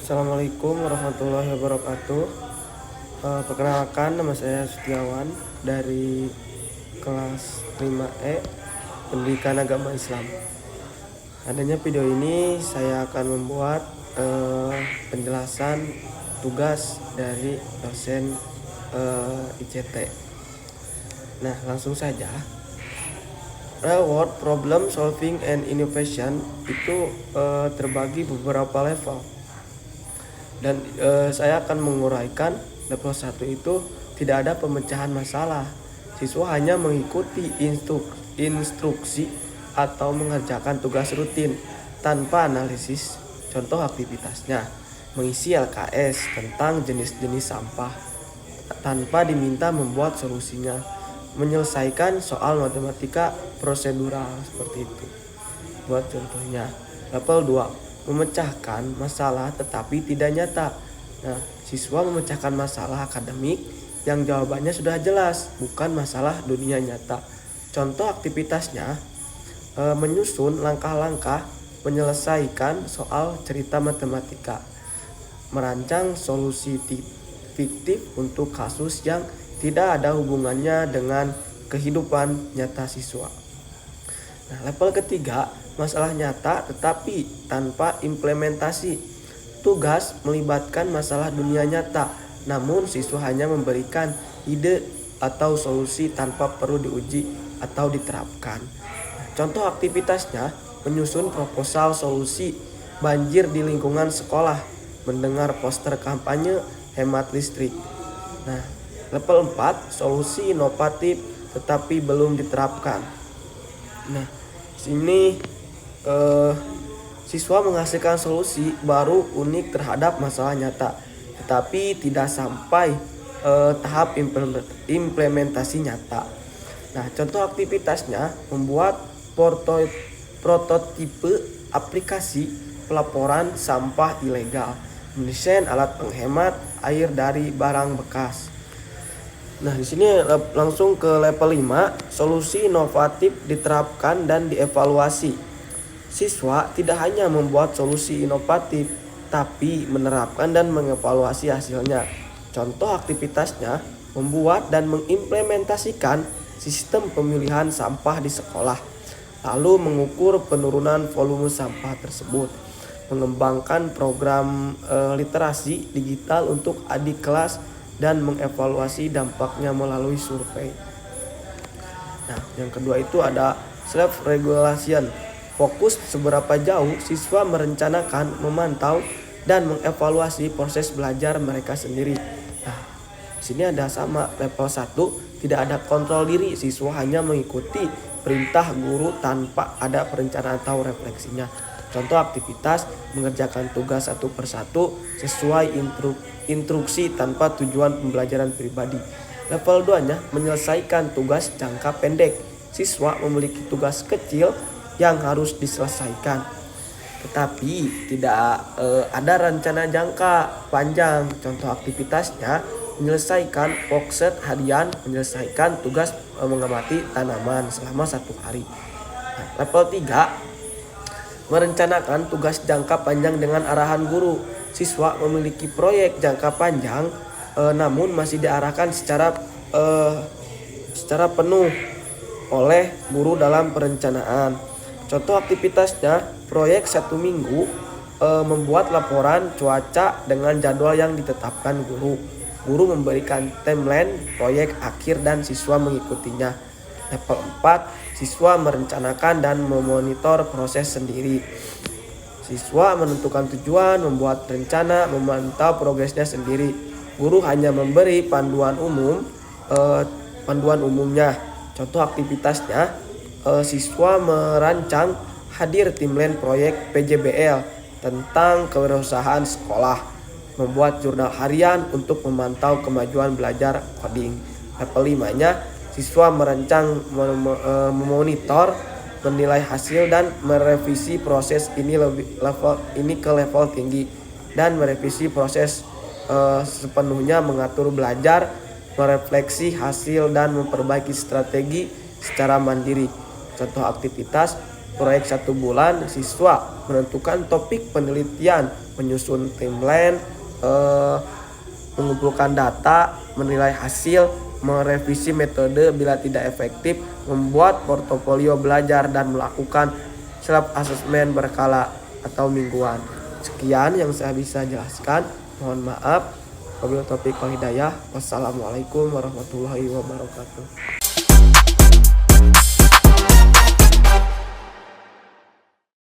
Assalamualaikum warahmatullahi wabarakatuh. Perkenalkan, nama saya Setiawan dari kelas 5E Pendidikan Agama Islam. Adanya video ini saya akan membuat penjelasan tugas dari dosen ICT. Nah, langsung saja. Real world problem solving and innovation itu terbagi beberapa level. Dan saya akan menguraikan level 1 itu tidak ada pemecahan masalah. Siswa hanya mengikuti instruksi atau mengerjakan tugas rutin tanpa analisis. Contoh aktivitasnya, mengisi LKS tentang jenis-jenis sampah tanpa diminta membuat solusinya, menyelesaikan soal matematika prosedural seperti itu. Buat contohnya, level 2, memecahkan masalah tetapi tidak nyata. Nah, siswa memecahkan masalah akademik yang jawabannya sudah jelas, bukan masalah dunia nyata. Contoh aktivitasnya, menyusun langkah-langkah menyelesaikan soal cerita matematika, merancang solusi fiktif untuk kasus yang tidak ada hubungannya dengan kehidupan nyata siswa. Nah, level ketiga, masalah nyata tetapi tanpa implementasi. Tugas melibatkan masalah dunia nyata, namun siswa hanya memberikan ide atau solusi tanpa perlu diuji atau diterapkan. Contoh aktivitasnya, menyusun proposal solusi banjir di lingkungan sekolah, mendengar poster kampanye hemat listrik. Nah, level 4, solusi inovatif tetapi belum diterapkan. Nah, sini siswa menghasilkan solusi baru unik terhadap masalah nyata, tetapi tidak sampai tahap implementasi nyata. Nah, contoh aktivitasnya membuat prototipe aplikasi pelaporan sampah ilegal, mendesain alat penghemat air dari barang bekas. Nah, di sini langsung ke level 5, solusi inovatif diterapkan dan dievaluasi. Siswa tidak hanya membuat solusi inovatif, tapi menerapkan dan mengevaluasi hasilnya. Contoh aktivitasnya, membuat dan mengimplementasikan sistem pemilihan sampah di sekolah, lalu mengukur penurunan volume sampah tersebut, mengembangkan program literasi digital untuk adik kelas, dan mengevaluasi dampaknya melalui survei. Nah, yang kedua itu ada self-regulation. Fokus seberapa jauh siswa merencanakan, memantau, dan mengevaluasi proses belajar mereka sendiri. Nah, di sini ada sama level 1, tidak ada kontrol diri, siswa hanya mengikuti perintah guru tanpa ada perencanaan atau refleksinya. Contoh aktivitas, mengerjakan tugas satu persatu sesuai instruksi tanpa tujuan pembelajaran pribadi. Level 2-nya, menyelesaikan tugas jangka pendek. Siswa memiliki tugas kecil yang harus diselesaikan, tetapi tidak ada rencana jangka panjang. Contoh aktivitasnya, menyelesaikan worksheet harian, menyelesaikan tugas mengamati tanaman selama 1 hari. Nah, level 3, merencanakan tugas jangka panjang dengan arahan guru. Siswa memiliki proyek jangka panjang namun masih diarahkan secara penuh oleh guru dalam perencanaan. Contoh aktivitasnya, proyek 1 minggu membuat laporan cuaca dengan jadwal yang ditetapkan guru. Guru memberikan timeline proyek akhir dan siswa mengikutinya. Level 4, siswa merencanakan dan memonitor proses sendiri. Siswa menentukan tujuan, membuat rencana, memantau progresnya sendiri. Guru hanya memberi panduan umumnya. Contoh aktivitasnya, siswa merancang hadir timeline proyek PJBL tentang kewirausahaan sekolah, membuat jurnal harian untuk memantau kemajuan belajar coding. Level 5-nya, siswa merancang, memonitor, menilai hasil dan merevisi proses ini ke level tinggi, dan merevisi proses sepenuhnya, mengatur belajar, merefleksi hasil dan memperbaiki strategi secara mandiri. Contoh aktivitas, proyek 1 bulan, siswa menentukan topik penelitian, menyusun timeline, mengumpulkan data, menilai hasil, merevisi metode bila tidak efektif, membuat portofolio belajar, dan melakukan self assessment berkala atau mingguan. Sekian yang saya bisa jelaskan. Mohon maaf. Wabillahi taufiq wal hidayah. Wassalamualaikum warahmatullahi wabarakatuh.